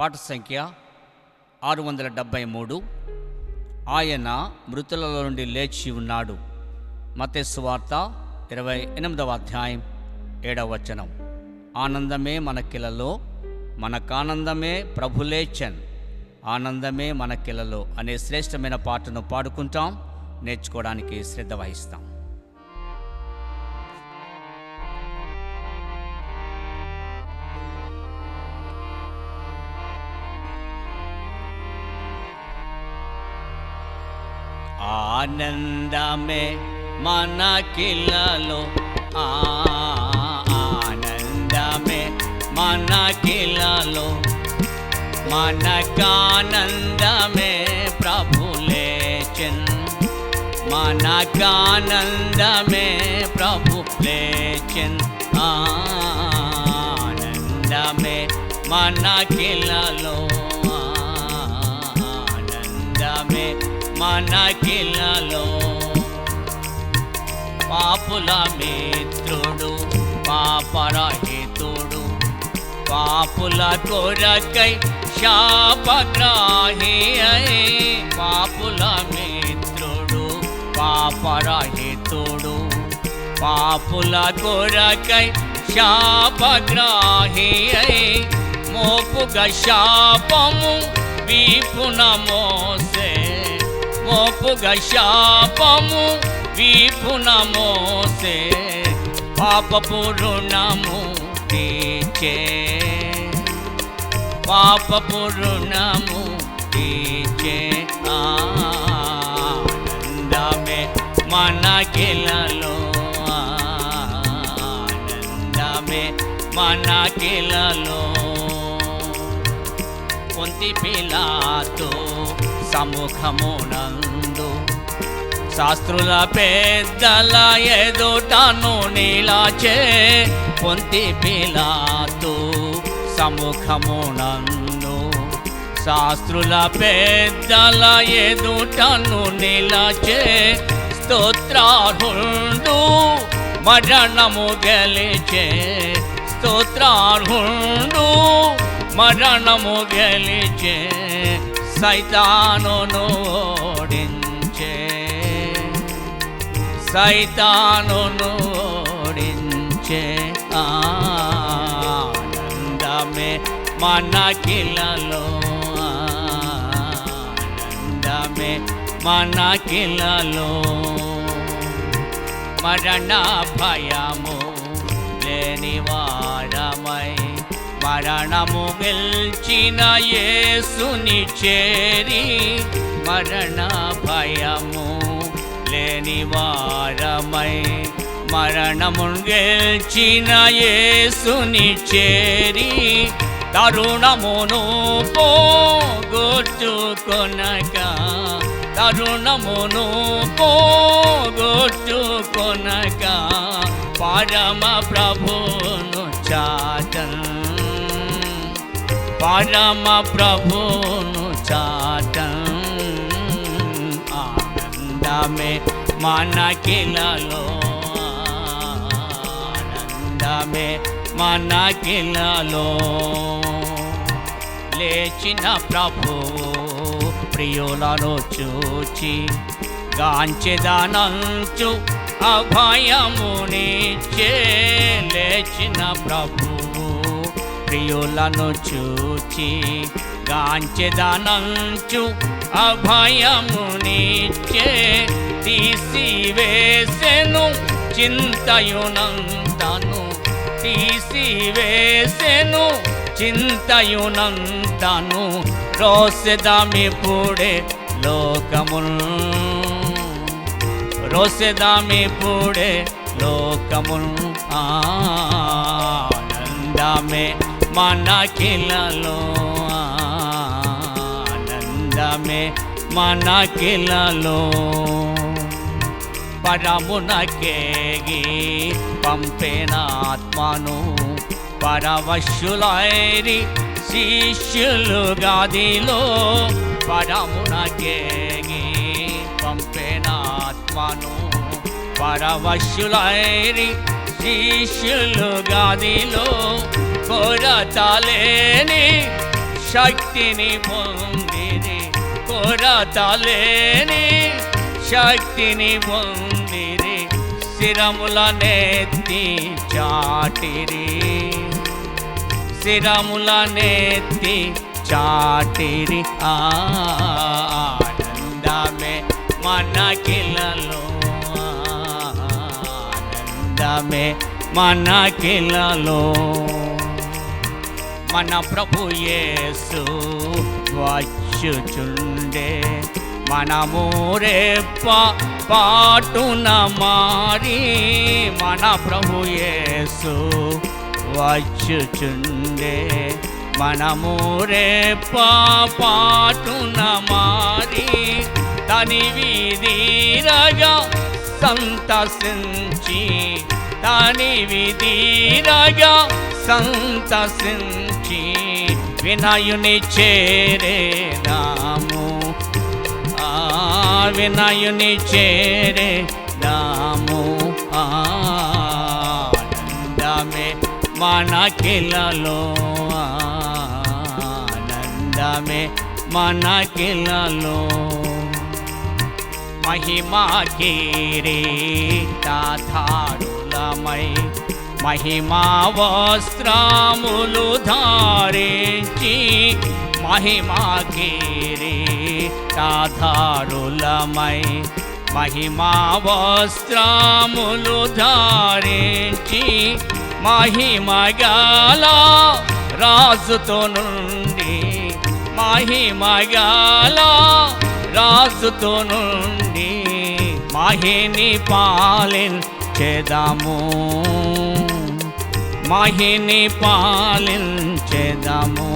పాట సంఖ్య 673. ఆయన మృతులలో నుండి లేచి ఉన్నాడు. మత్తయి సువార్త 28వ అధ్యాయం 7వ వచనం. ఆనందమే మనకిలలో, మనకానందమే ప్రభులేచన్, ఆనందమే మనకిలలో అనే శ్రేష్టమైన పాటను పాడుకుంటాం, నేర్చుకోవడానికి శ్రద్ధ వహిస్తాం. ఆనందమే మనకిలలో, ఆనందమే మనకిలలో, మనకానందమే ప్రభులేచన్, మనకానందమే ప్రభులేచన్, ఆనందమే మనకిలలో, ఆనందమే మనకిలలో. పాపుల మిత్రుడు, పాపరహితుడు, పాపుల కొరకై శాపగ్రాహి అయి, పాపుల మిత్రుడు, పాపరహితుడు, పాపుల కొరకై శాపగ్రాహి అయి, మోపుగా శాపము వీపున మోసే, మోపుగా శాపము వీపున మోసే, పాపపు రుణము తీర్చే, పాపపు రుణము తీర్చే, ఆనందమే మనకిలలో, ఆనందమే మనకిలలో. పొంతి పిలాతు సముఖమునందు శాస్త్రుల పెద్దల ఎదుటను నిలచే, పొంతి పిలాతు సముఖమునందు శాస్త్రుల పెద్దల ఎదుటను నిలచే, స్తోత్రార్హుడు మరణము గెలిచే, స్తోత్రార్హుడు మరణము గెలిచే, సైతానును ఓడించే, సైతానును ఓడించే, ఆనందమే మనకిలలో, ఆనందమే మనకిలలో. మరణ భయము లేని వారమై, మరణము గెల్చిన యేసుని చేరి, మరణ భయము లేని వారమై, మరణము గెల్చిన యేసుని చేరి, తరుణమును పోగొట్టుకొనక, తరుణమును పోగొట్టుకొనక, పరమ ప్రభును చాటన్, పరమ ప్రభును చాటన్, ఆనందమే మనకిలలో, ఆనందమే మనకిలలో. లేచిన ప్రభువు ప్రియులను చూచి, గాంచెదనంచు అభయమునిచ్చే, లేచిన ప్రభువు ప్రియులను చూచి, గాంచెదనంచు అభయమునిచ్చే, తీసివేసెను చింతయునంతను, తీసివేసెను చింతయునంతను, రోసెదామిప్పుడే లోకముల్, రోసెదామిప్పుడే లోకముల్, ఆనందమే మనకిలలో, ఆనందమే మనకిలలో. పరమునకేగి పంపిన ఆత్మను పరవశులైరి శిష్యులు గదిలో, పరమునకేగి పంపిన ఆత్మను పరవశులైరి శిష్యులు గదిలో, కొరతలేని శక్తిని పొందిరి, కొరత లేని శక్తిని పొందిరి, శిరములనెత్తి చాటిరి, శిరములనెత్తి చాటిరి. ఆనందమే మనకిలలో, ఆనందమే మనకిలలో. మన ప్రభు యేసు వచ్చుచుండే, మనము రేప పాటున మారి. మన ప్రభు యేసు వచ్చుచుండే, మనము రేప పాటున మారి. తనివి తీరగా సంతసించి, తనివి తీరగా సంతసించి, వినయుని చేరేదాము, వినయుని చేరేదాము. ఆనందమే మనకిలలో, ఆనందమే మనకిలలో. మహిమా కిరీటధారులమై, మహిమా వస్త్రములు ధారించి, మహిమా కిరీటధారులమై, మహిమా వస్త్రములు ధారించి, మహిమగల రాజుతో నుండి, మహిమగల రాజుతో నుండి, మహిని పాలించెదము, మహిని పాలించెదము.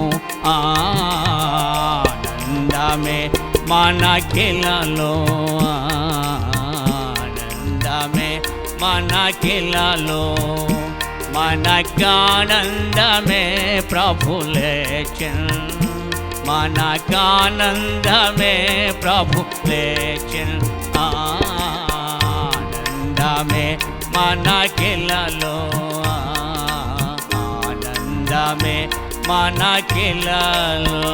ఆనందమే మనకిలలో, ఆనందమే మనకిలలో. మనకానందమే ప్రభు లేచెన్, మనకానందమే ప్రభు లేచెన్. ఆనందమే మనకిలలో, ఆనందమే మనకిలలో.